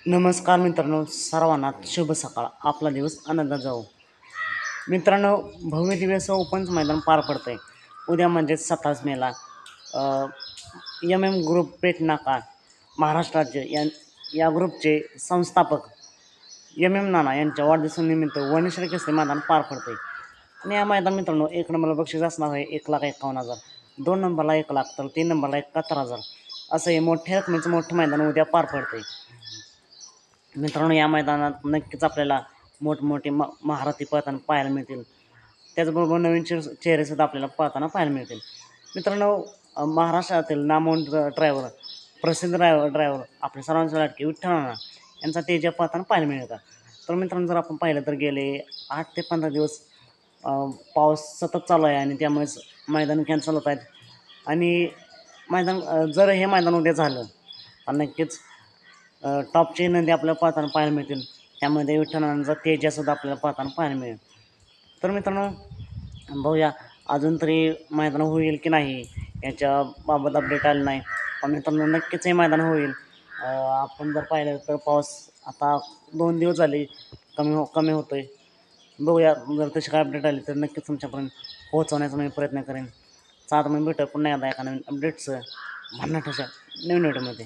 नमस्कार मित्रांनो, सर्वांना शुभ सकाळ. आपला दिवस आनंदात जाऊ. मित्रांनो, भव्य दिव्य ओपनचं मैदान पार पडतं आहे. उद्या म्हणजेच 27 मेला एम ग्रुप पेठ नाका महाराष्ट्र राज्य या ग्रुपचे संस्थापक नाना यांच्या वाढदिवसानिमित्त वनेश्वरी केसरी मैदान पार पडते. आणि या मैदान मित्रांनो, 1 नंबरला बक्षीस असणार आहे 1,51,000, 2 नंबरला 1,00,000, तर 3 नंबरला 71,000 असं हे मोठ्या रकमेचं मोठं मैदान उद्या पार पडते. मित्रांनो, या मैदानात नक्कीच आपल्याला मोठमोठे महारथी पळताना पाहायला मिळतील. त्याचबरोबर नवीन चेहरेसुद्धा आपल्याला पळताना पाहायला मिळतील. मित्रांनो, महाराष्ट्रातील नामवंत ड्रायव्हर, प्रसिद्ध ड्रायव्हर आपल्या सर्वांचे लाडके विठ्ठल नाना यांचा तेजा पळताना पाहायला मिळतात. तर मित्रांनो, जर आपण पाहिलं तर गेले 8 ते 15 दिवस पाऊस सतत चालू आहे आणि त्यामुळेच मैदान कॅन्सल होत आहेत. आणि जर हे मैदान उद्या झालं तर नक्कीच टॉपचे नंदी आपल्याला पाहताना पाहायला मिळतील. त्यामध्ये विठ्ठलांचा तेजासुद्धा आपल्याला पाहताना पाहायला मिळेल. तर मित्रांनो, बघूया अजून तरी मैदान होईल की नाही याच्याबाबत अपडेट आलं नाही. पण मित्रांनो, नक्कीच हे मैदान होईल. आपण जर पाहिलं तर पाऊस आता 2 दिवस झाले कमी होतो आहे. बघूया, जर तशी काय अपडेट आली तर नक्कीच तुमच्यापर्यंत पोहोचवण्याचा मी प्रयत्न करेन. आता मी भेटू पुन्हा एकदा एका नवीन अपडेट्सचं भन्नाट अशा नवीन व्हिडिओमध्ये.